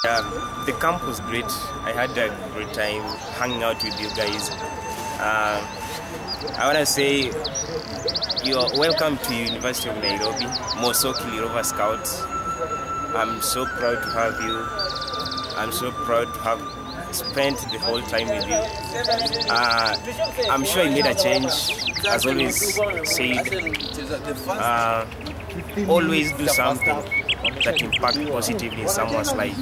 The camp was great. I had a great time hanging out with you guys. I want to say you're welcome to University of Nairobi, Mosokili Rover Scouts. I'm so proud to have you. I'm so proud to have spent the whole time with you. I'm sure you made a change, as always said. Always do something that impacts positively in someone's life.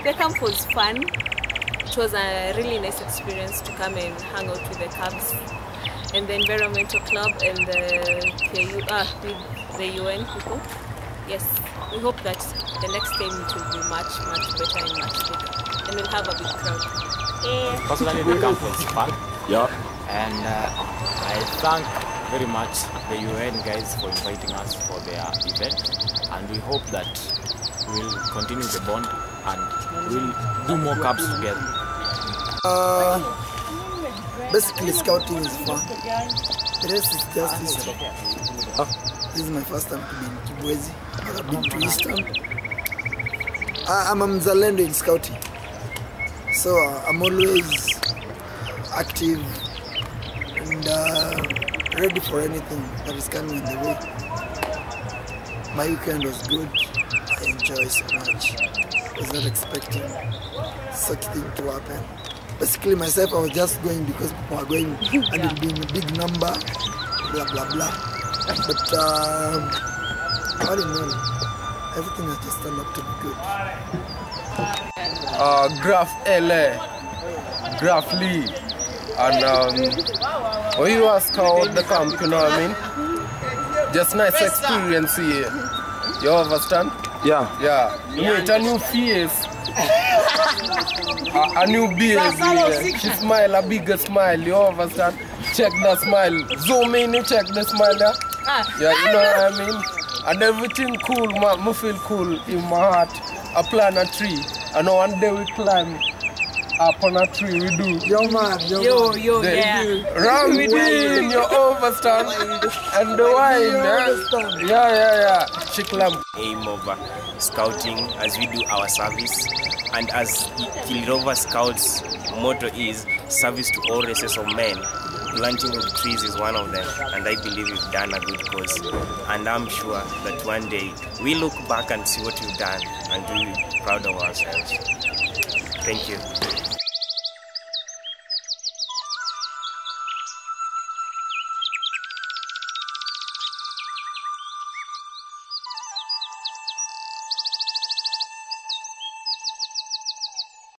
The camp was fun. It was a really nice experience to come and hang out with the Cubs and the Environmental Club and the UN people. Yes, we hope that the next time it will be much better and much bigger. And we'll have a big crowd. Personally, the camp was fun. Yeah. And I thank very much the UN guys for inviting us for their event. And we hope that we'll continue the bond and we'll do more cups together. Basically, scouting is fun. The rest is just history. This is my first time to be in Kibwezi. I've been to Eastern. I'm a Mzalendo in scouting. So I'm always active and ready for anything that is coming in the way. My weekend was good. I enjoyed so much. I was not expecting such thing to happen. Basically myself, I was just going because people are going and it will be in a big number, blah blah blah. But all in all, everything has just turned out to be good. Graph LA, Graph Lee, and when you ask about the camp, you know what I mean? Just nice experience here. You understand? Yeah. Yeah. You meet a new face, a new baby. She smile, a bigger smile. You understand? Check the smile. Zoom in, you check the smile. Yeah, you know what I mean? And everything cool, me feel cool in my heart. I plant a tree, and one day we climb up on a tree. We do. Yo man, Yo, yeah. Ramping, you understand? And the wine, yeah. Shiklam. Aim of scouting as we do our service, and as Kili Rover Scouts' motto is service to all races of men. Planting of trees is one of them, and I believe we've done a good cause. And I'm sure that one day we look back and see what we've done and we'll be proud of ourselves. Thank you.